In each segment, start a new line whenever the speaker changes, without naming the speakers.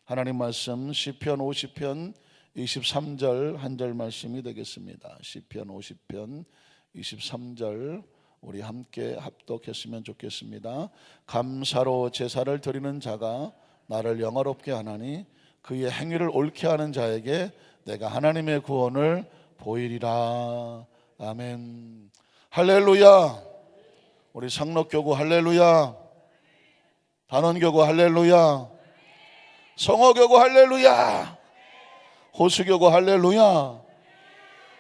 하나님 말씀 시편 50편 23절 한 절 말씀이 되겠습니다. 시편 50편 23절 우리 함께 합독했으면 좋겠습니다. 감사로 제사를 드리는 자가 나를 영화롭게 하나니 그의 행위를 옳게 하는 자에게 내가 하나님의 구원을 보이리라. 아멘. 할렐루야. 우리 상록교구 할렐루야. 단원교구 할렐루야. 성어교구 할렐루야. 호수교구 할렐루야.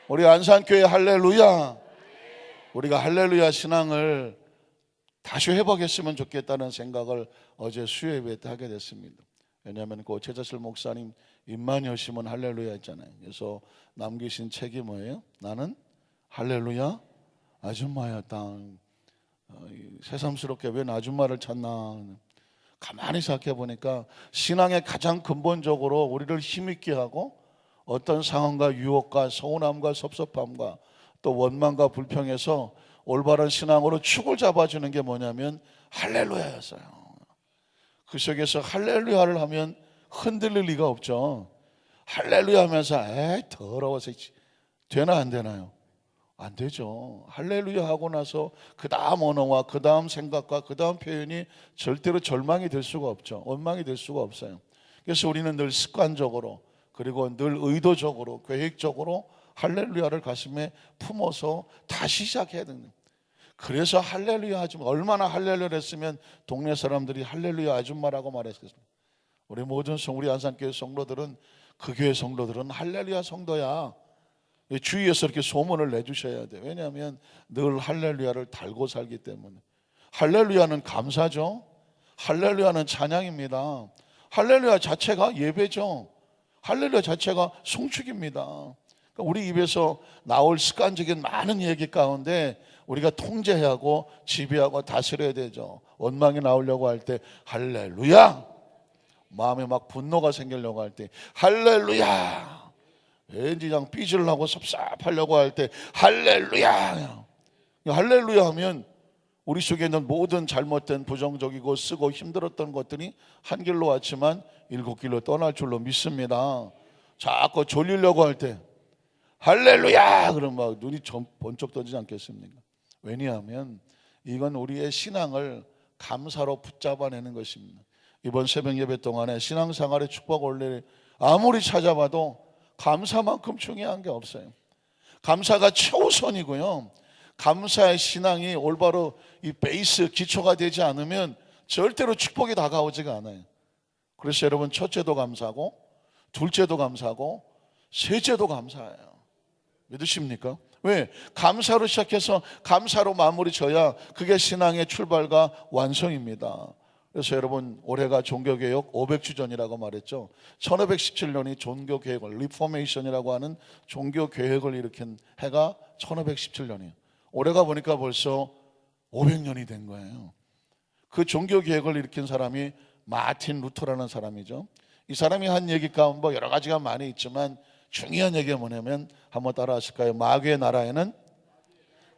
우리 안산교회 할렐루야. 우리가 할렐루야 신앙을 다시 회복했으면 좋겠다는 생각을 어제 수요예배 때 하게 됐습니다. 왜냐하면 그 최자슬 목사님 입만 여시면 할렐루야 했잖아요. 그래서 남기신 책이 뭐예요? 나는 할렐루야 아줌마였다. 새삼스럽게 왜 아줌마를 찾나. 가만히 생각해 보니까 신앙의 가장 근본적으로 우리를 힘있게 하고 어떤 상황과 유혹과 서운함과 섭섭함과 또 원망과 불평에서 올바른 신앙으로 축을 잡아주는 게 뭐냐면 할렐루야였어요. 그 속에서 할렐루야를 하면 흔들릴 리가 없죠. 할렐루야 하면서 에이 더러워서 되나 안 되나요? 안 되죠. 할렐루야 하고 나서 그 다음 언어와 그 다음 생각과 그 다음 표현이 절대로 절망이 될 수가 없죠. 원망이 될 수가 없어요. 그래서 우리는 늘 습관적으로 그리고 늘 의도적으로 계획적으로 할렐루야를 가슴에 품어서 다시 시작해야 됩니다. 그래서 할렐루야 아줌마, 얼마나 할렐루야를 했으면 동네 사람들이 할렐루야 아줌마라고 말했겠습니까? 우리 모든 우리 안산교회 성도들은 그 교회 성도들은 할렐루야 성도야. 주위에서 이렇게 소문을 내주셔야 돼요. 왜냐하면 늘 할렐루야를 달고 살기 때문에. 할렐루야는 감사죠. 할렐루야는 찬양입니다. 할렐루야 자체가 예배죠. 할렐루야 자체가 송축입니다. 그러니까 우리 입에서 나올 습관적인 많은 얘기 가운데 우리가 통제해야 하고 지배하고 다스려야 되죠. 원망이 나오려고 할 때 할렐루야, 마음에 막 분노가 생기려고 할 때 할렐루야, 왠지 그냥 삐질라고 섭섭하려고 할 때 할렐루야. 할렐루야 하면 우리 속에 있는 모든 잘못된 부정적이고 쓰고 힘들었던 것들이 한 길로 왔지만 7길로 떠날 줄로 믿습니다. 자꾸 졸리려고 할 때 할렐루야 그러면 막 눈이 번쩍 떠지지 않겠습니까? 왜냐하면 이건 우리의 신앙을 감사로 붙잡아내는 것입니다. 이번 새벽 예배 동안에 신앙생활의 축복 원리를 아무리 찾아봐도 감사만큼 중요한 게 없어요. 감사가 최우선이고요. 감사의 신앙이 올바로 이 베이스 기초가 되지 않으면 절대로 축복이 다가오지가 않아요. 그래서 여러분 첫째도 감사하고 둘째도 감사하고 셋째도 감사해요. 믿으십니까? 왜? 감사로 시작해서 감사로 마무리 져야 그게 신앙의 출발과 완성입니다. 그래서 여러분 올해가 종교개혁 500주 전이라고 말했죠. 1517년이 종교개혁을 리포메이션이라고 하는 종교개혁을 일으킨 해가 1517년이에요. 올해가 보니까 벌써 500년이 된 거예요. 그 종교개혁을 일으킨 사람이 마틴 루터라는 사람이죠. 이 사람이 한 얘기 가운데 여러 가지가 많이 있지만 중요한 얘기가 뭐냐면 한번 따라 하실까요? 마귀의 나라에는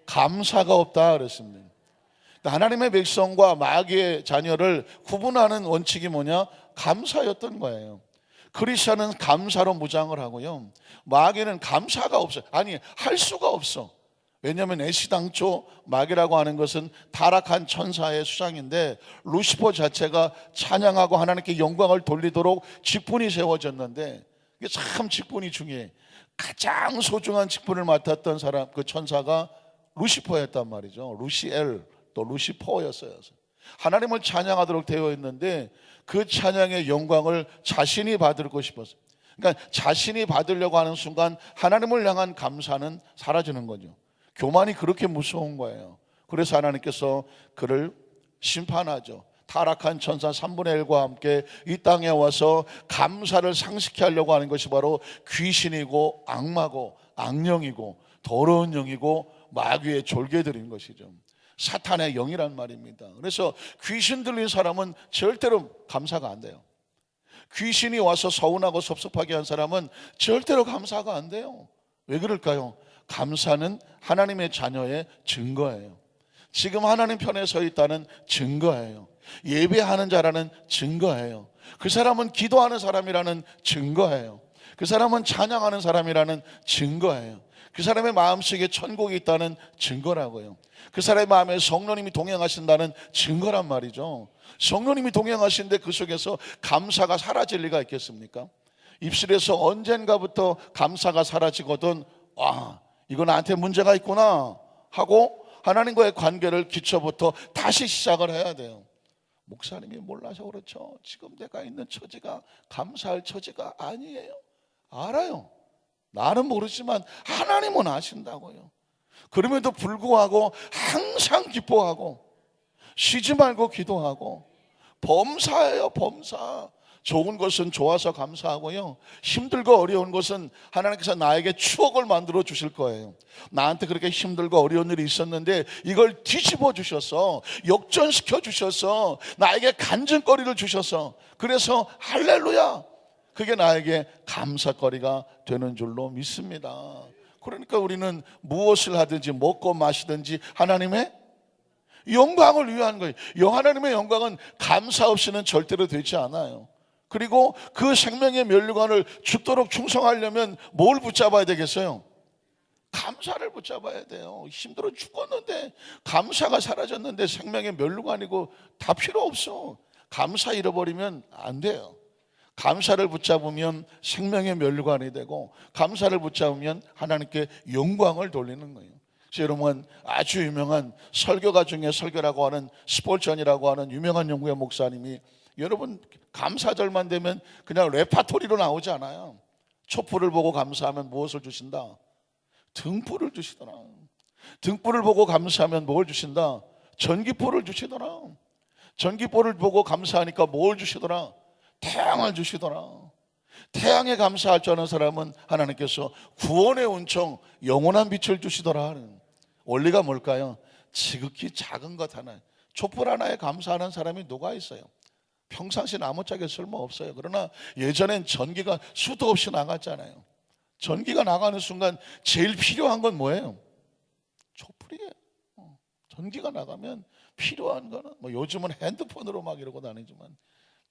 감사가 없다 그랬습니다. 하나님의 백성과 마귀의 자녀를 구분하는 원칙이 뭐냐? 감사였던 거예요. 크리스천은 감사로 무장을 하고요, 마귀는 감사가 없어요. 아니 할 수가 없어. 왜냐하면 애시당초 마귀라고 하는 것은 타락한 천사의 수장인데 루시퍼 자체가 찬양하고 하나님께 영광을 돌리도록 직분이 세워졌는데 이게 참 직분이 중요해. 가장 소중한 직분을 맡았던 사람, 그 천사가 루시퍼였단 말이죠. 루시엘 또 루시퍼였어요. 하나님을 찬양하도록 되어 있는데 그 찬양의 영광을 자신이 받고 싶었어요. 그러니까 자신이 받으려고 하는 순간 하나님을 향한 감사는 사라지는 거죠. 교만이 그렇게 무서운 거예요. 그래서 하나님께서 그를 심판하죠. 타락한 천사 3분의 1과 함께 이 땅에 와서 감사를 상식케 하려고 하는 것이 바로 귀신이고 악마고 악령이고 더러운 영이고 마귀의 졸개들인 것이죠. 사탄의 영이란 말입니다. 그래서 귀신 들린 사람은 절대로 감사가 안 돼요. 귀신이 와서 서운하고 섭섭하게 한 사람은 절대로 감사가 안 돼요. 왜 그럴까요? 감사는 하나님의 자녀의 증거예요. 지금 하나님 편에 서 있다는 증거예요. 예배하는 자라는 증거예요. 그 사람은 기도하는 사람이라는 증거예요. 그 사람은 찬양하는 사람이라는 증거예요. 그 사람의 마음속에 천국이 있다는 증거라고요. 그 사람의 마음에 성령님이 동행하신다는 증거란 말이죠. 성령님이 동행하시는데 그 속에서 감사가 사라질 리가 있겠습니까? 입술에서 언젠가부터 감사가 사라지거든 이거 나한테 문제가 있구나 하고 하나님과의 관계를 기초부터 다시 시작을 해야 돼요. 목사님이 몰라서 그렇죠. 지금 내가 있는 처지가 감사할 처지가 아니에요. 알아요. 나는 모르지만 하나님은 아신다고요. 그럼에도 불구하고 항상 기뻐하고 쉬지 말고 기도하고 범사예요. 범사. 좋은 것은 좋아서 감사하고요, 힘들고 어려운 것은 하나님께서 나에게 추억을 만들어 주실 거예요. 나한테 그렇게 힘들고 어려운 일이 있었는데 이걸 뒤집어 주셔서 역전시켜 주셔서 나에게 간증거리를 주셔서, 그래서 할렐루야, 그게 나에게 감사거리가 되는 줄로 믿습니다. 그러니까 우리는 무엇을 하든지 먹고 마시든지 하나님의 영광을 위한 거예요. 하나님의 영광은 감사 없이는 절대로 되지 않아요. 그리고 그 생명의 면류관을 죽도록 충성하려면 뭘 붙잡아야 되겠어요? 감사를 붙잡아야 돼요. 힘들어 죽었는데, 감사가 사라졌는데 생명의 면류관이고 다 필요 없어. 감사 잃어버리면 안 돼요. 감사를 붙잡으면 생명의 면류관이 되고, 감사를 붙잡으면 하나님께 영광을 돌리는 거예요. 그래서 여러분, 아주 유명한 설교가 중에 설교라고 하는 스폴전이라고 하는 유명한 영국의 목사님이, 여러분 감사절만 되면 그냥 레파토리로 나오지 않아요. 촛불을 보고 감사하면 무엇을 주신다? 등불을 주시더라. 등불을 보고 감사하면 뭘 주신다? 전기불을 주시더라. 전기불을 보고 감사하니까 뭘 주시더라? 태양을 주시더라. 태양에 감사할 줄 아는 사람은 하나님께서 구원의 은총, 영원한 빛을 주시더라 하는 원리가 뭘까요? 지극히 작은 것 하나, 촛불 하나에 감사하는 사람이 누가 있어요? 평상시 나무짝에 쓸모없어요. 그러나 예전엔 전기가 수도 없이 나갔잖아요. 전기가 나가는 순간 제일 필요한 건 뭐예요? 촛불이에요. 전기가 나가면 필요한 거는 요즘은 핸드폰으로 막 이러고 다니지만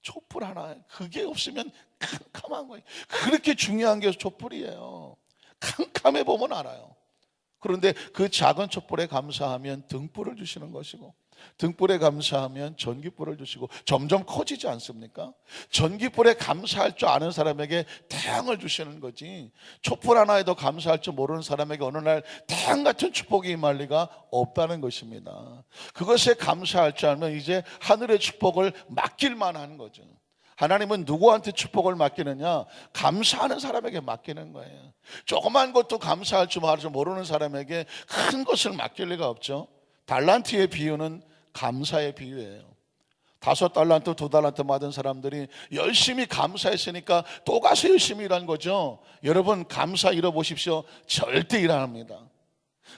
촛불 하나, 그게 없으면 캄캄한 거예요. 그렇게 중요한 게 촛불이에요. 캄캄해 보면 알아요. 그런데 그 작은 촛불에 감사하면 등불을 주시는 것이고, 등불에 감사하면 전기불을 주시고, 점점 커지지 않습니까? 전기불에 감사할 줄 아는 사람에게 태양을 주시는 거지, 촛불 하나에도 감사할 줄 모르는 사람에게 어느 날 태양 같은 축복이 임할 리가 없다는 것입니다. 그것에 감사할 줄 알면 이제 하늘의 축복을 맡길만 하는 거죠. 하나님은 누구한테 축복을 맡기느냐? 감사하는 사람에게 맡기는 거예요. 조그만 것도 감사할 줄 모르는 사람에게 큰 것을 맡길 리가 없죠. 달란트의 비유는 감사의 비유예요. 5달란트, 2달란트 받은 사람들이 열심히 감사했으니까 또 가서 열심히 일한 거죠. 여러분, 감사 잃어보십시오. 절대 일 안 합니다.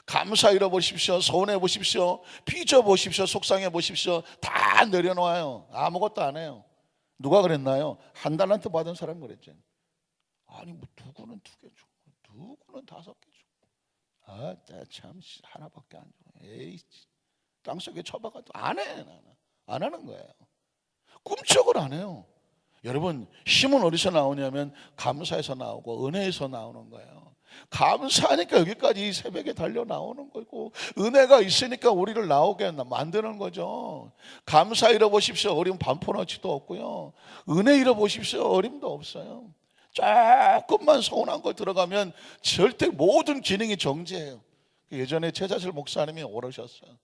감사 잃어보십시오. 서운해보십시오. 삐져보십시오. 속상해보십시오. 다 내려놓아요. 아무것도 안 해요. 누가 그랬나요? 1달란트 받은 사람 그랬죠. 아니 누구는 2개 주고 누구는 5개 주고, 참 하나밖에 안 줘. 에이, 땅속에 처박아도 안 해. 나는 안 하는 거예요. 꿈쩍을 안 해요. 여러분, 힘은 어디서 나오냐면 감사에서 나오고 은혜에서 나오는 거예요. 감사하니까 여기까지 이 새벽에 달려 나오는 거고, 은혜가 있으니까 우리를 나오게 만드는 거죠. 감사 잃어보십시오. 어려움 반포너치도 없고요. 은혜 잃어보십시오. 어림도 없어요. 조금만 서운한 거 들어가면 절대 모든 기능이 정지해요. 예전에 최자실 목사님이 오르셨어요.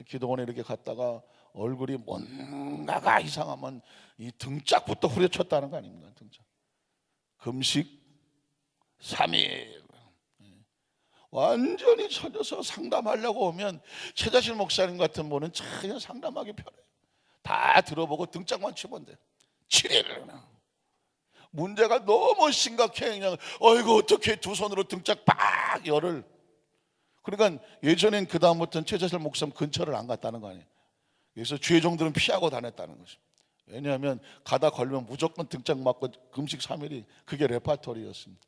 기도원에 이렇게 갔다가 얼굴이 뭔가가 이상하면 이 등짝부터 후려쳤다는 거 아닙니까? 등짝. 금식 3일 완전히 쳐져서 상담하려고 오면 최자실 목사님 같은 분은 전혀 상담하기 편해요. 다 들어보고 등짝만 치면 돼. 7일. 문제가 너무 심각해. 그냥 어이구 어떻게 두 손으로 등짝 빡 열을. 그러니까 예전엔 그 다음부터는 최자실 목사님 근처를 안 갔다는 거 아니에요. 그래서 죄종들은 피하고 다녔다는 것입니다. 왜냐하면 가다 걸면 무조건 등짝 맞고 금식 3일이 그게 레파토리였습니다.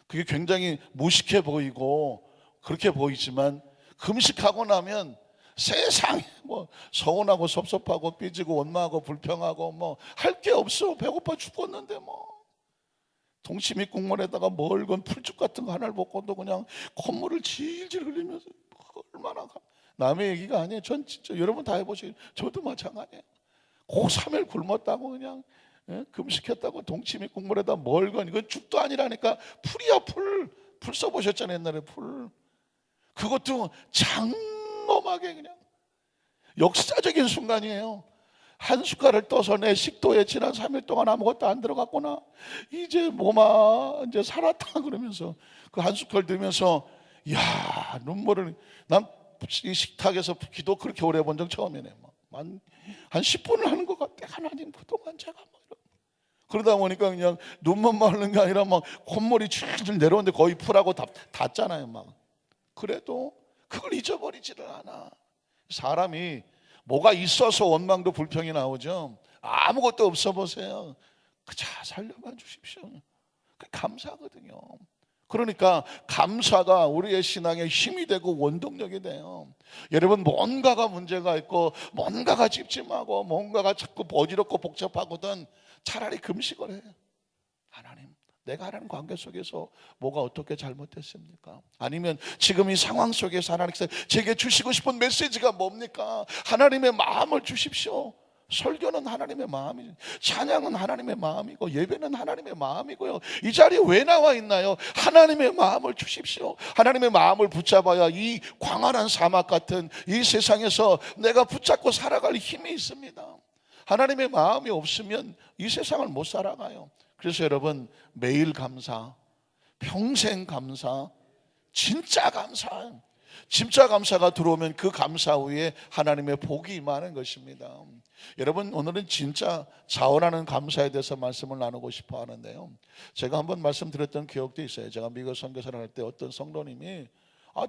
그게 굉장히 무식해 보이고 그렇게 보이지만 금식하고 나면 세상에 뭐 서운하고 섭섭하고 삐지고 원망하고 불평하고 뭐 할 게 없어. 배고파 죽겠는데 뭐 동치미 국물에다가 멀건 풀죽 같은 거 하나를 먹고도 그냥 콧물을 질질 흘리면서 얼마나 남의 얘기가 아니에요. 전 진짜 여러분 다 해보시죠. 저도 마찬가지예요. 고 3일 굶었다고 그냥 금식했다고 동치미 국물에다 멀건 이건 죽도 아니라니까 풀이야 풀 써보셨잖아요. 옛날에 풀 그것도 장엄하게 그냥 역사적인 순간이에요. 한 숟갈을 떠서 내 식도에 지난 3일 동안 아무것도 안 들어갔구나. 이제 몸아 이제 살았다 그러면서 그 한 숟갈 들면서 야 눈물을 난 이 식탁에서 기도 그렇게 오래 본 적 처음이네. 한 10분을 하는 것 같아. 하나님 그동안 제가 그러다 보니까 그냥 눈만 마르는 게 아니라 막 콧물이 줄줄 내려오는데 거의 풀하고 닿잖아요. 막 그래도 그걸 잊어버리지를 않아. 사람이 뭐가 있어서 원망도 불평이 나오죠. 아무것도 없어 보세요. 그저 살려만 주십시오. 감사하거든요. 그러니까 감사가 우리의 신앙의 힘이 되고 원동력이 돼요. 여러분 뭔가가 문제가 있고 뭔가가 찝찝하고 뭔가가 자꾸 어지럽고 복잡하거든 차라리 금식을 해. 하나님 내가 하나님 관계 속에서 뭐가 어떻게 잘못됐습니까? 아니면 지금 이 상황 속에서 하나님께서 제게 주시고 싶은 메시지가 뭡니까? 하나님의 마음을 주십시오. 설교는 하나님의 마음이죠. 찬양은 하나님의 마음이고 예배는 하나님의 마음이고요. 이 자리에 왜 나와 있나요? 하나님의 마음을 주십시오. 하나님의 마음을 붙잡아야 이 광활한 사막 같은 이 세상에서 내가 붙잡고 살아갈 힘이 있습니다. 하나님의 마음이 없으면 이 세상을 못 살아가요. 그래서 여러분 매일 감사, 평생 감사, 진짜 감사, 진짜 감사가 들어오면 그 감사 후에 하나님의 복이 임하는 것입니다. 여러분 오늘은 진짜 자원하는 감사에 대해서 말씀을 나누고 싶어 하는데요. 제가 한번 말씀드렸던 기억도 있어요. 제가 미국 선교사를 할 때 어떤 성도님이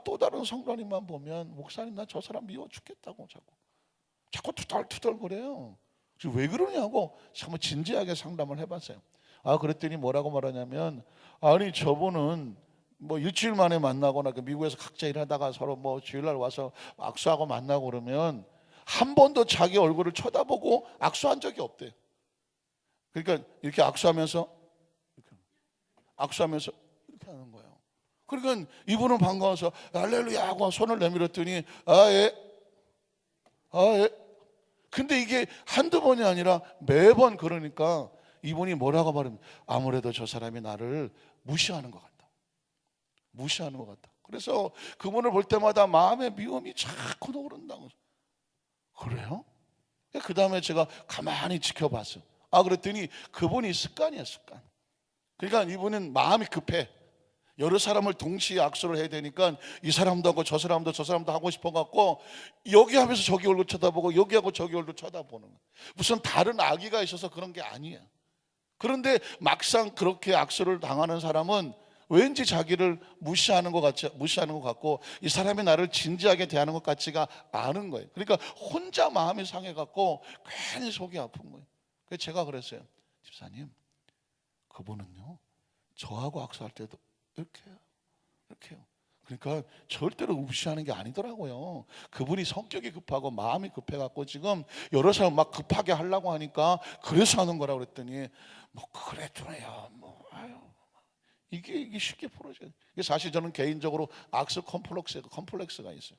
또 다른 성도님만 보면 목사님 나 저 사람 미워 죽겠다고 자꾸 투덜투덜 그래요. 왜 그러냐고 정말 진지하게 상담을 해봤어요. 그랬더니 뭐라고 말하냐면 아니 저분은 뭐 일주일 만에 만나거나 미국에서 각자 일하다가 서로 뭐 주일날 와서 악수하고 만나고 그러면 한 번도 자기 얼굴을 쳐다보고 악수한 적이 없대요. 그러니까 이렇게 악수하면서 이렇게 하는 거예요. 그러니까 이분은 반가워서 할렐루야 하고 손을 내밀었더니 예. 근데 이게 한두 번이 아니라 매번 그러니까 이분이 뭐라고 말하면 아무래도 저 사람이 나를 무시하는 것 같다. 그래서 그분을 볼 때마다 마음의 미움이 자꾸 오른다고. 그래요? 그 다음에 제가 가만히 지켜봤어요. 그랬더니 그분이 습관이에요, 습관. 그러니까 이분은 마음이 급해. 여러 사람을 동시에 악수를 해야 되니까 이 사람도 하고 저 사람도 하고 싶어갖고 여기 하면서 저기 얼굴 쳐다보고 여기 하고 저기 얼굴 쳐다보는 거예요. 무슨 다른 악의가 있어서 그런 게 아니에요. 그런데 막상 그렇게 악수를 당하는 사람은 왠지 자기를 무시하는 것 같고 이 사람이 나를 진지하게 대하는 것 같지가 않은 거예요. 그러니까 혼자 마음이 상해갖고 괜히 속이 아픈 거예요. 그래서 제가 그랬어요. 집사님, 그분은요 저하고 악수할 때도 이렇게요. 그러니까 절대로 무시하는 게 아니더라고요. 그분이 성격이 급하고 마음이 급해갖고 지금 여러 사람 막 급하게 하려고 하니까 그래서 하는 거라고 그랬더니 뭐 그래도요 이게 쉽게 풀어져요. 사실 저는 개인적으로 악수 컴플렉스가 있어요.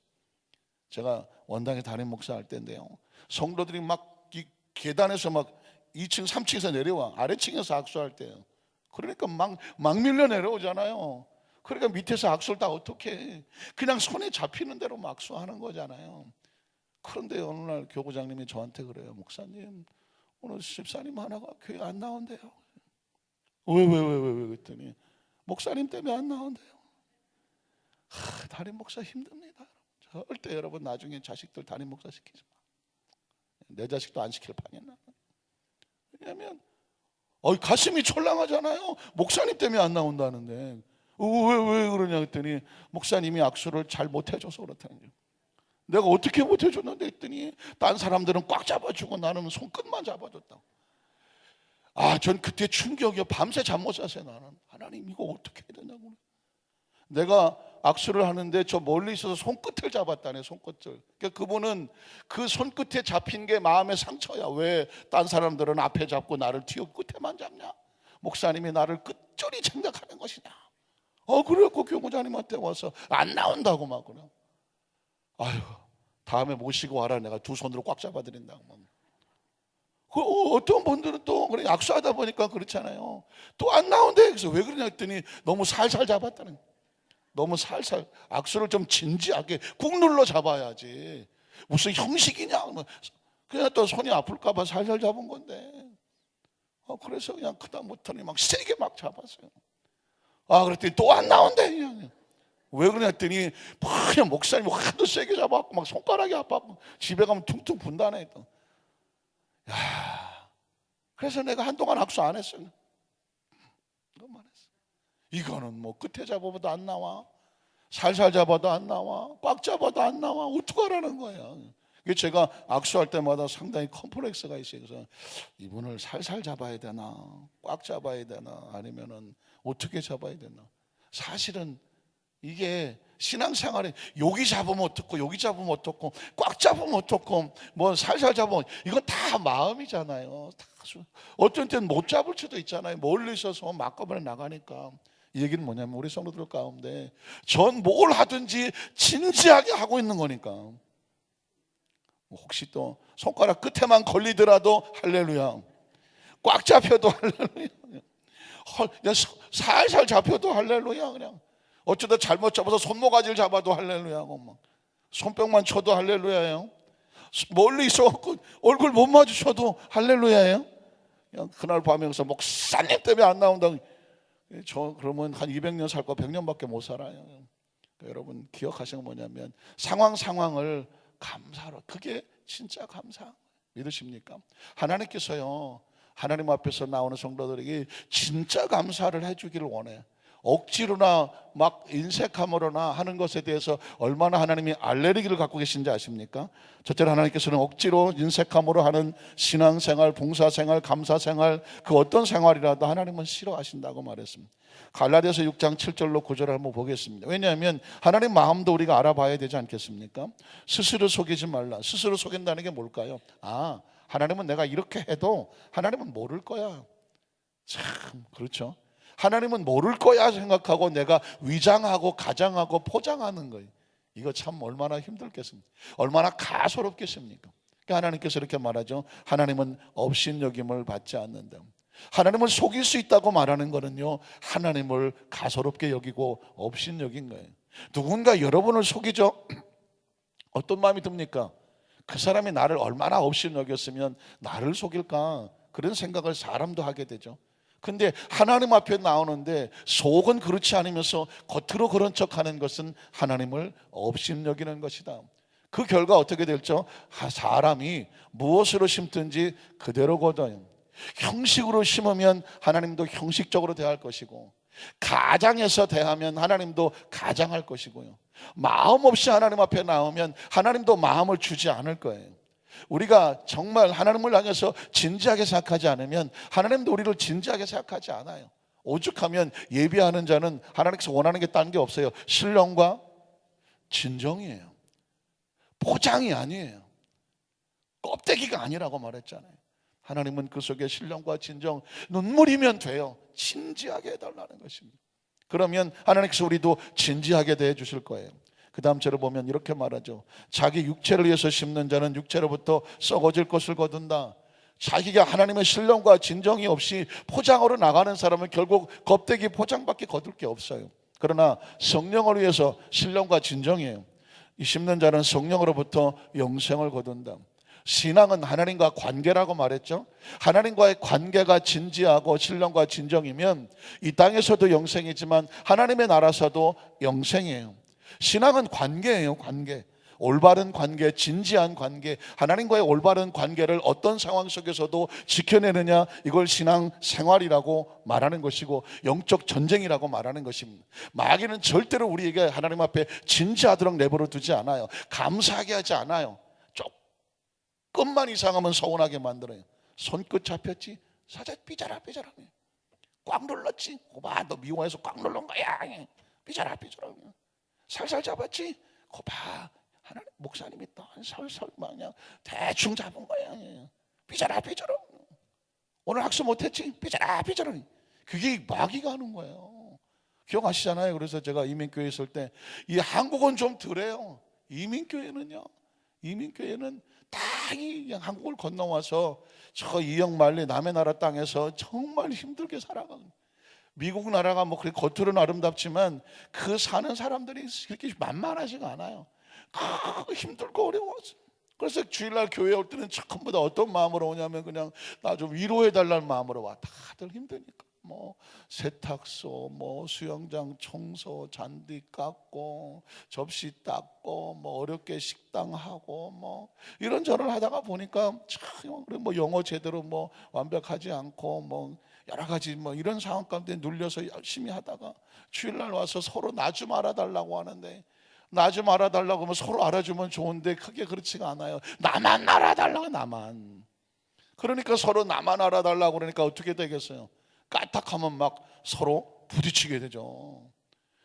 제가 원당에 담임 목사 할 때인데요. 성도들이 막 이 계단에서 막 2층 3층에서 내려와 아래층에서 악수할 때요. 그러니까 막 밀려 내려오잖아요. 그러니까 밑에서 악수를 다 어떻게 해. 그냥 손에 잡히는 대로 막 악수하는 거잖아요. 그런데 어느 날 교구장님이 저한테 그래요. 목사님 오늘 집사님 하나가 교회 안 나온대요. 왜 그랬더니 목사님 때문에 안 나온대요. 담임 목사 힘듭니다. 절대 여러분 나중에 자식들 담임 목사 시키지 마. 내 자식도 안 시킬 판이야. 왜냐하면 가슴이 철렁하잖아요. 목사님 때문에 안 나온다는데 왜 그러냐 했더니 목사님이 악수를 잘 못해줘서 그렇다는 거예요. 내가 어떻게 못해줬는데 했더니 딴 사람들은 꽉 잡아주고 나는 손끝만 잡아줬다고. 전 그때 충격이요. 밤새 잠 못 잤어요. 나는 하나님 이거 어떻게 해야 되냐고. 내가 악수를 하는데 저 멀리 있어서 손끝을 잡았다네, 손끝을. 그러니까 그분은 그 손끝에 잡힌 게 마음의 상처야. 왜 딴 사람들은 앞에 잡고 나를 뒤에 끝에만 잡냐? 목사님이 나를 끝절이 생각하는 것이냐? 그래갖고 교무장님한테 와서 안 나온다고 막 그래. 아유, 다음에 모시고 와라. 내가 두 손으로 꽉 잡아드린다고. 어떤 분들은 또 그래, 악수하다 보니까 그렇잖아요. 또 안 나온대. 그래서 왜 그러냐 했더니 너무 살살 잡았다는. 너무 살살. 악수를 좀 진지하게 꾹 눌러 잡아야지. 무슨 형식이냐? 그냥 또 손이 아플까봐 살살 잡은 건데. 그래서 그냥 그다음부터는 막 세게 막 잡았어요. 그랬더니 또 안 나온대. 왜 그러냐 했더니 그냥 목사님이 하도 세게 잡아갖고 막 손가락이 아파갖고 집에 가면 퉁퉁 분다네. 또. 그래서 내가 한동안 악수 안 했어요. 너무 안 했어. 이거는 뭐 끝에 잡아봐도 안 나와, 살살 잡아도 안 나와, 꽉 잡아도 안 나와. 어떡하라는 거야. 제가 악수할 때마다 상당히 컴플렉스가 있어요. 그래서 이분을 살살 잡아야 되나, 꽉 잡아야 되나, 아니면은 어떻게 잡아야 되나. 사실은 이게 신앙생활에 여기 잡으면 어떻고, 여기 잡으면 어떻고, 꽉 잡으면 어떻고, 뭐 살살 잡으면, 이건 다 마음이잖아요. 다 어떤 때는 못 잡을 수도 있잖아요. 멀리 있어서 막가번에 나가니까. 이 얘기는 뭐냐면 우리 성도들 가운데 전 뭘 하든지 진지하게 하고 있는 거니까. 혹시 또 손가락 끝에만 걸리더라도 할렐루야, 꽉 잡혀도 할렐루야, 살살 잡혀도 할렐루야. 그냥 어쩌다 잘못 잡아서 손모가지를 잡아도 할렐루야고, 막 손뼉만 쳐도 할렐루야예요. 멀리 있어갖고 얼굴 못 마주쳐도 할렐루야예요. 그냥 그날 밤에 서 목사님 때문에 안 나온다고. 저 그러면 한 200년 살 거 100년밖에 못 살아요. 그러니까 여러분 기억하시는 건 뭐냐면 상황을 감사로, 그게 진짜 감사. 믿으십니까? 하나님께서요, 하나님 앞에서 나오는 성도들에게 진짜 감사를 해주기를 원해. 억지로나 막 인색함으로나 하는 것에 대해서 얼마나 하나님이 알레르기를 갖고 계신지 아십니까? 첫째로 하나님께서는 억지로 인색함으로 하는 신앙생활, 봉사생활, 감사생활, 그 어떤 생활이라도 하나님은 싫어하신다고 말했습니다. 갈라디아서 6장 7절로 9절을 한번 보겠습니다. 왜냐하면 하나님 마음도 우리가 알아봐야 되지 않겠습니까? 스스로 속이지 말라. 스스로 속인다는 게 뭘까요? 하나님은 내가 이렇게 해도 하나님은 모를 거야. 참 그렇죠. 하나님은 모를 거야 생각하고 내가 위장하고 가장하고 포장하는 거예요. 이거 참 얼마나 힘들겠습니까? 얼마나 가소롭겠습니까? 그러니까 하나님께서 이렇게 말하죠. 하나님은 업신여김을 받지 않는다. 하나님을 속일 수 있다고 말하는 거는요, 하나님을 가소롭게 여기고 업신여긴 거예요. 누군가 여러분을 속이죠. 어떤 마음이 듭니까? 그 사람이 나를 얼마나 업신여겼으면 나를 속일까, 그런 생각을 사람도 하게 되죠. 근데 하나님 앞에 나오는데 속은 그렇지 않으면서 겉으로 그런 척하는 것은 하나님을 업신여기는 것이다. 그 결과 어떻게 될죠? 사람이 무엇으로 심든지 그대로거든. 형식으로 심으면 하나님도 형식적으로 대할 것이고, 가장해서 대하면 하나님도 가장할 것이고요, 마음 없이 하나님 앞에 나오면 하나님도 마음을 주지 않을 거예요. 우리가 정말 하나님을 향해서 진지하게 생각하지 않으면 하나님도 우리를 진지하게 생각하지 않아요. 오죽하면 예비하는 자는 하나님께서 원하는 게 딴 게 없어요. 신령과 진정이에요. 포장이 아니에요. 껍데기가 아니라고 말했잖아요. 하나님은 그 속에 신령과 진정, 눈물이면 돼요. 진지하게 해달라는 것입니다. 그러면 하나님께서 우리도 진지하게 대해 주실 거예요. 그 다음 절을 보면 이렇게 말하죠. 자기 육체를 위해서 심는 자는 육체로부터 썩어질 것을 거둔다. 자기가 하나님의 신령과 진정이 없이 포장으로 나가는 사람은 결국 껍데기 포장밖에 거둘 게 없어요. 그러나 성령을 위해서 신령과 진정이에요. 이 심는 자는 성령으로부터 영생을 거둔다. 신앙은 하나님과 관계라고 말했죠. 하나님과의 관계가 진지하고 신령과 진정이면 이 땅에서도 영생이지만 하나님의 나라에서도 영생이에요. 신앙은 관계예요. 관계, 올바른 관계, 진지한 관계, 하나님과의 올바른 관계를 어떤 상황 속에서도 지켜내느냐, 이걸 신앙 생활이라고 말하는 것이고 영적 전쟁이라고 말하는 것입니다. 마귀는 절대로 우리에게 하나님 앞에 진지하도록 내버려 두지 않아요. 감사하게 하지 않아요. 조금만 이상하면 서운하게 만들어요. 손끝 잡혔지? 살짝 삐져라 꽉 눌렀지? 오빠 너 미워해서 꽉 누른 거야. 삐져라. 살살 잡았지. 거 봐, 하나님 목사님이 또 설설 그냥 대충 잡은 거야. 삐져라 삐져라. 오늘 학습 못했지? 삐져라 삐져라. 그게 마귀가 하는 거예요. 기억하시잖아요. 그래서 제가 이민교회 있을 때 이 한국은 좀 덜해요. 이민교회는 다 이 한국을 건너와서 저 이영만리 남의 나라 땅에서 정말 힘들게 살아가는, 미국 나라가 뭐 그렇게 겉으로는 아름답지만 그 사는 사람들이 그렇게 만만하지가 않아요. 힘들고 어려워서. 그래서 주일날 교회 올 때는 전부 다 어떤 마음으로 오냐면 그냥 나 좀 위로해 달라는 마음으로 와. 다들 힘드니까 뭐 세탁소, 뭐 수영장 청소, 잔디 깎고 접시 닦고 뭐 어렵게 식당 하고 뭐 이런저런 하다가 보니까 참 뭐 영어 제대로 뭐 완벽하지 않고 뭐 여러 가지 뭐 이런 상황 가운데 눌려서 열심히 하다가 주일날 와서 서로 나 좀 알아달라고 하는데, 나 좀 알아달라고 하면 서로 알아주면 좋은데 크게 그렇지가 않아요. 나만 알아달라고, 나만. 그러니까 서로 나만 알아달라고 그러니까 어떻게 되겠어요? 까딱하면 막 서로 부딪히게 되죠.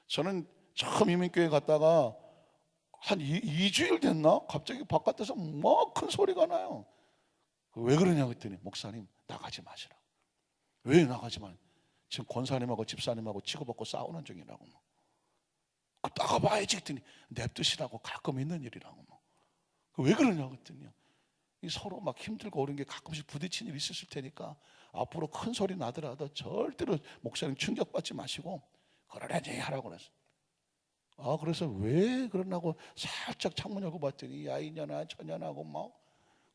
저는 처음 이민교회 갔다가 한 2주일 됐나? 갑자기 바깥에서 막 큰 소리가 나요. 왜 그러냐 그랬더니 목사님 나가지 마시라. 왜 나가지 마? 지금 권사님하고 집사님하고 치고받고 싸우는 중이라고. 나가봐야지 그랬더니 냅두시라고, 가끔 있는 일이라고. 왜 그러냐 그랬더니 서로 막 힘들고 어려운 게 가끔씩 부딪히는 일이 있었을 테니까 앞으로 큰 소리 나더라도 절대로 목사님 충격받지 마시고 그러려니 하라고 그랬어. 그래서 왜 그러냐고 살짝 창문 열고 봤더니 야 이년아 저년하고 막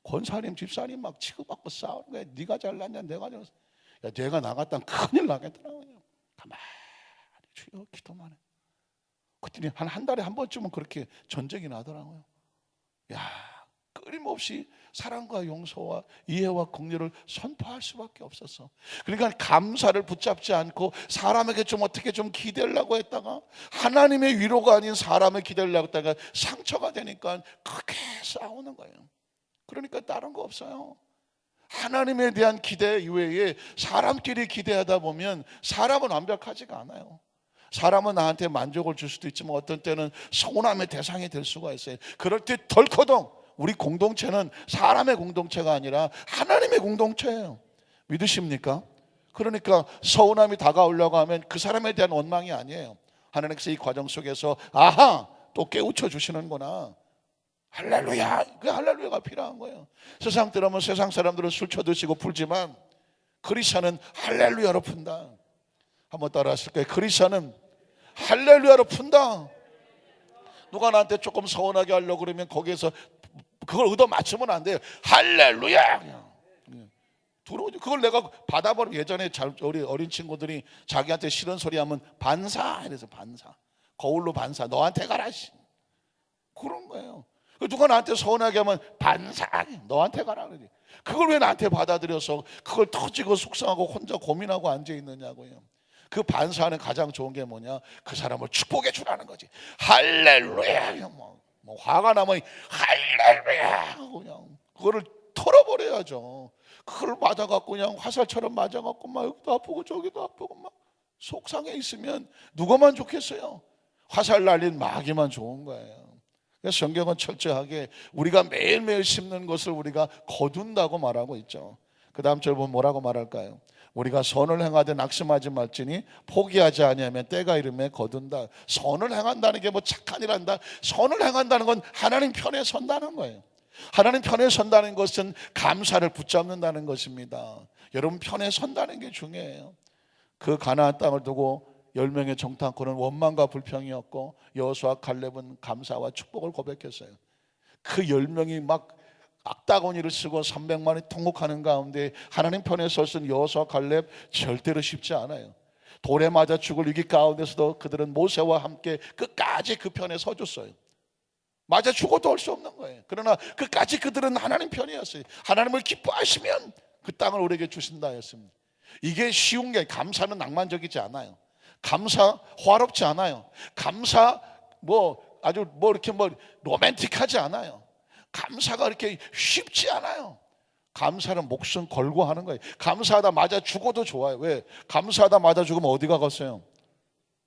권사님 집사님 막 치고받고 싸우는 거야. 네가 잘났냐 내가 잘났어. 야 내가 나갔다면 큰일 나겠더라고요. 가만히 주여 기도만 해. 그랬더니 한 달에 한 번쯤은 그렇게 전쟁이 나더라고요. 야 끊임없이 사랑과 용서와 이해와 긍휼을 선포할 수밖에 없었어. 그러니까 감사를 붙잡지 않고 사람에게 좀 어떻게 좀 기대려고 했다가 하나님의 위로가 아닌 사람의 기대려고 했다가 상처가 되니까 크게 싸우는 거예요. 그러니까 다른 거 없어요. 하나님에 대한 기대 이외에 사람끼리 기대하다 보면 사람은 완벽하지가 않아요. 사람은 나한테 만족을 줄 수도 있지만 어떤 때는 서운함의 대상이 될 수가 있어요. 그럴 때 덜커덩 우리 공동체는 사람의 공동체가 아니라 하나님의 공동체예요. 믿으십니까? 그러니까 서운함이 다가오려고 하면 그 사람에 대한 원망이 아니에요. 하나님께서 이 과정 속에서 아하 또 깨우쳐 주시는구나. 할렐루야. 그 할렐루야가 필요한 거예요. 세상 들어오면 세상 사람들은 술 쳐드시고 풀지만 크리스천은 할렐루야로 푼다. 한번 따라 하실 거예요. 크리스천은 할렐루야로 푼다. 누가 나한테 조금 서운하게 하려고 그러면 거기에서 그걸 얻어 맞추면 안 돼요. 할렐루야. 들어오죠. 그걸 내가 받아버리면 예전에 우리 어린 친구들이 자기한테 싫은 소리 하면 반사 이래서 반사. 거울로 반사. 너한테 가라. 그런 거예요. 누가 나한테 서운하게 하면 반사. 너한테 가라. 그걸 왜 나한테 받아들여서 그걸 터지고 속상하고 혼자 고민하고 앉아있느냐고요. 그 반사하는 가장 좋은 게 뭐냐? 그 사람을 축복해 주라는 거지. 할렐루야. 뭐 화가 나면 할렐루야. 그냥 그거를 털어버려야죠. 그걸 맞아갖고 그냥 화살처럼 맞아갖고 막 여기도 아프고 저기도 아프고 막 속상해 있으면 누가만 좋겠어요? 화살 날린 마귀만 좋은 거예요. 그래서 성경은 철저하게 우리가 매일매일 심는 것을 우리가 거둔다고 말하고 있죠. 그 다음 절 보면 뭐라고 말할까요? 우리가 선을 행하되 낙심하지 말지니 포기하지 아니하면 때가 이르매 거둔다. 선을 행한다는 게 뭐 착한 일 한다. 선을 행한다는 건 하나님 편에 선다는 거예요. 하나님 편에 선다는 것은 감사를 붙잡는다는 것입니다. 여러분 편에 선다는 게 중요해요. 그 가나안 땅을 두고 10명의 정탐꾼은 원망과 불평이었고 여호수아 갈렙은 감사와 축복을 고백했어요. 그 10명이 막 악다구니를 쓰고 300만이 통곡하는 가운데 하나님 편에 섰은 여호수아 갈렙 절대로 쉽지 않아요. 돌에 맞아 죽을 위기 가운데서도 그들은 모세와 함께 끝까지 그 편에 서줬어요. 맞아 죽어도 할 수 없는 거예요. 그러나 끝까지 그들은 하나님 편이었어요. 하나님을 기뻐하시면 그 땅을 우리에게 주신다 했습니다. 이게 쉬운 게, 감사는 낭만적이지 않아요. 감사 화롭지 않아요. 감사 아주 이렇게 로맨틱하지 않아요. 감사가 이렇게 쉽지 않아요. 감사는 목숨 걸고 하는 거예요. 감사하다 맞아 죽어도 좋아요. 왜? 감사하다 맞아 죽으면 어디 가겠어요?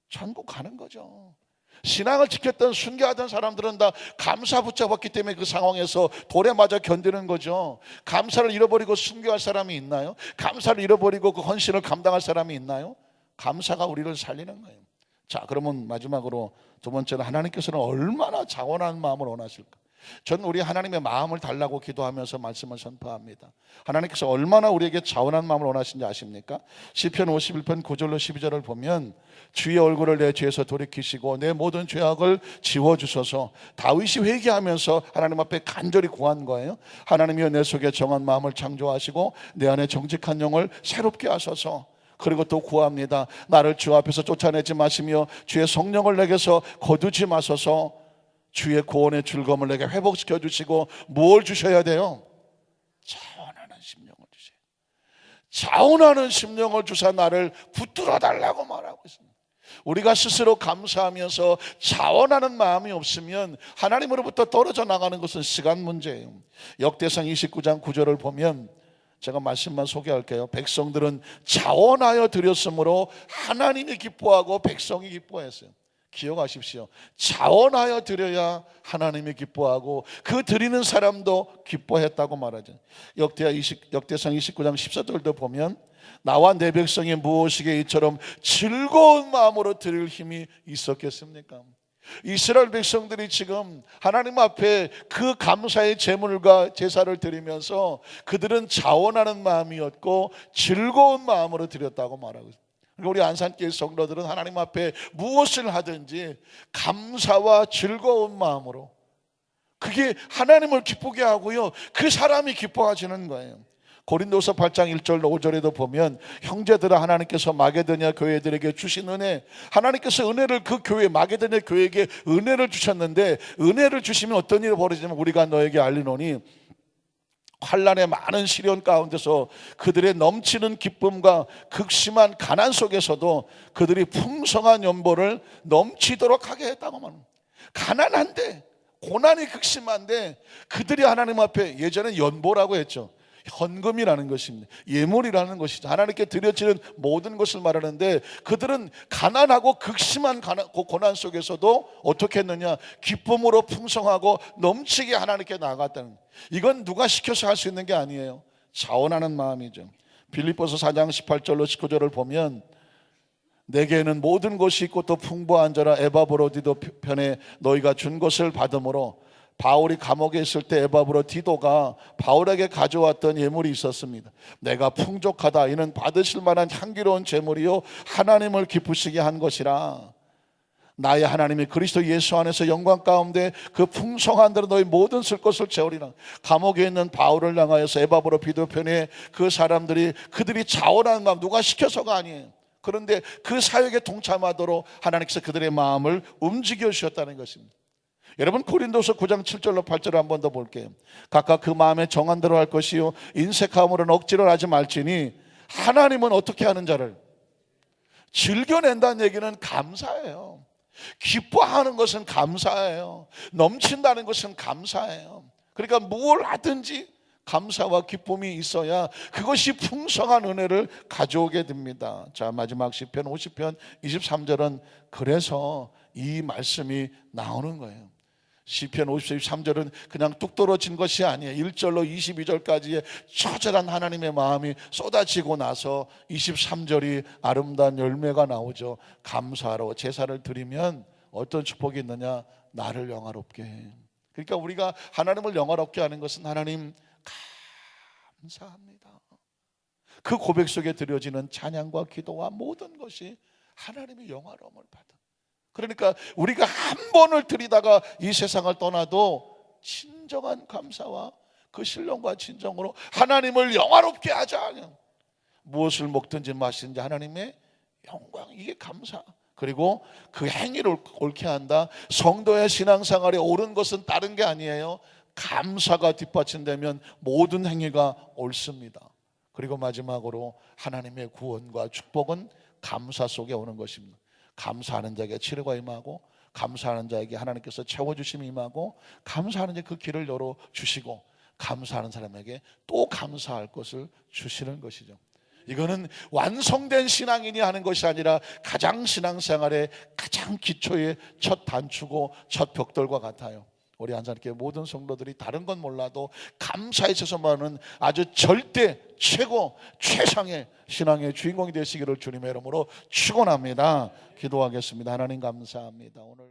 천국 가는 거죠. 신앙을 지켰던 순교하던 사람들은 다 감사 붙잡았기 때문에 그 상황에서 돌에 맞아 견디는 거죠. 감사를 잃어버리고 순교할 사람이 있나요? 감사를 잃어버리고 그 헌신을 감당할 사람이 있나요? 감사가 우리를 살리는 거예요. 자, 그러면 마지막으로 두 번째는 하나님께서는 얼마나 자원한 마음을 원하실까? 저는 우리 하나님의 마음을 달라고 기도하면서 말씀을 선포합니다. 하나님께서 얼마나 우리에게 자원한 마음을 원하시는지 아십니까? 시편 51편 9절로 12절을 보면 주의 얼굴을 내 죄에서 돌이키시고 내 모든 죄악을 지워주소서. 다윗이 회개하면서 하나님 앞에 간절히 구한 거예요. 하나님이여 내 속에 정한 마음을 창조하시고 내 안에 정직한 영을 새롭게 하소서. 그리고 또 구합니다. 나를 주 앞에서 쫓아내지 마시며 주의 성령을 내게서 거두지 마소서. 주의 구원의 즐거움을 내게 회복시켜 주시고 뭘 주셔야 돼요? 자원하는 심령을 주세요. 자원하는 심령을 주사 나를 붙들어 달라고 말하고 있습니다. 우리가 스스로 감사하면서 자원하는 마음이 없으면 하나님으로부터 떨어져 나가는 것은 시간 문제예요. 역대상 29장 9절을 보면 제가 말씀만 소개할게요. 백성들은 자원하여 드렸으므로 하나님이 기뻐하고 백성이 기뻐했어요. 기억하십시오. 자원하여 드려야 하나님이 기뻐하고 그 드리는 사람도 기뻐했다고 말하죠. 역대상 29장 14절도 보면 나와 내 백성이 무엇이게 이처럼 즐거운 마음으로 드릴 힘이 있었겠습니까? 이스라엘 백성들이 지금 하나님 앞에 그 감사의 제물과 제사를 드리면서 그들은 자원하는 마음이었고 즐거운 마음으로 드렸다고 말하고 있습니다. 우리 안산교회 성도들은 하나님 앞에 무엇을 하든지 감사와 즐거운 마음으로, 그게 하나님을 기쁘게 하고요, 그 사람이 기뻐하시는 거예요. 고린도서 8장 1절 5절에도 보면 형제들아 하나님께서 마게도냐 교회들에게 주신 은혜, 하나님께서 은혜를 그 교회 마게도냐 교회에게 은혜를 주셨는데 은혜를 주시면 어떤 일이 벌어지냐면 우리가 너에게 알리노니 환난의 많은 시련 가운데서 그들의 넘치는 기쁨과 극심한 가난 속에서도 그들이 풍성한 연보를 넘치도록 하게 했다고 말합니다. 가난한데 고난이 극심한데 그들이 하나님 앞에, 예전에 연보라고 했죠. 헌금이라는 것입니다. 예물이라는 것이죠. 하나님께 드려지는 모든 것을 말하는데 그들은 가난하고 극심한 고난 속에서도 어떻게 했느냐, 기쁨으로 풍성하고 넘치게 하나님께 나아갔다는 거예요. 이건 누가 시켜서 할 수 있는 게 아니에요. 자원하는 마음이죠. 빌립보서 4장 18절로 19절을 보면 내게는 모든 것이 있고 또 풍부한 자라 에바브로디도 편에 너희가 준 것을 받음으로, 바울이 감옥에 있을 때 에바브로디도가 바울에게 가져왔던 예물이 있었습니다. 내가 풍족하다, 이는 받으실 만한 향기로운 제물이요 하나님을 기쁘시게 한 것이라. 나의 하나님이 그리스도 예수 안에서 영광 가운데 그 풍성한 대로 너희 모든 쓸 것을 채우리라. 감옥에 있는 바울을 향하여서 에바브로디도 편에 그 사람들이, 그들이 자원하는 마음, 누가 시켜서가 아니에요. 그런데 그 사역에 동참하도록 하나님께서 그들의 마음을 움직여 주셨다는 것입니다. 여러분, 고린도서 9장 7절로 8절을 한 번 더 볼게요. 각각 그 마음에 정한 대로 할 것이요 인색함으로는 억지로 하지 말지니 하나님은 어떻게 하는 자를 즐겨낸다는 얘기는 감사예요. 기뻐하는 것은 감사예요. 넘친다는 것은 감사예요. 그러니까 뭘 하든지 감사와 기쁨이 있어야 그것이 풍성한 은혜를 가져오게 됩니다. 자, 마지막 시편 50편 23절은 그래서 이 말씀이 나오는 거예요. 시편 50편 23절은 그냥 뚝 떨어진 것이 아니에요. 1절로 22절까지의 처절한 하나님의 마음이 쏟아지고 나서 23절이 아름다운 열매가 나오죠. 감사로 제사를 드리면 어떤 축복이 있느냐, 나를 영화롭게 해. 그러니까 우리가 하나님을 영화롭게 하는 것은 하나님 감사합니다, 그 고백 속에 드려지는 찬양과 기도와 모든 것이 하나님의 영화로움을 받아. 그러니까 우리가 한 번을 드리다가 이 세상을 떠나도 진정한 감사와 그 신령과 진정으로 하나님을 영화롭게 하자. 무엇을 먹든지 마시든지 하나님의 영광, 이게 감사. 그리고 그 행위를 옳게 한다. 성도의 신앙생활에 옳은 것은 다른 게 아니에요. 감사가 뒷받침되면 모든 행위가 옳습니다. 그리고 마지막으로 하나님의 구원과 축복은 감사 속에 오는 것입니다. 감사하는 자에게 치료가 임하고, 감사하는 자에게 하나님께서 채워주심이 임하고, 감사하는 자에게 그 길을 열어주시고, 감사하는 사람에게 또 감사할 것을 주시는 것이죠. 이거는 완성된 신앙인이 하는 것이 아니라 가장 신앙생활의 가장 기초의 첫 단추고 첫 벽돌과 같아요. 우리 한산교회 모든 성도들이 다른 건 몰라도 감사에 있어서만은 아주 절대 최고 최상의 신앙의 주인공이 되시기를 주님의 이름으로 축원합니다. 기도하겠습니다. 하나님 감사합니다. 오늘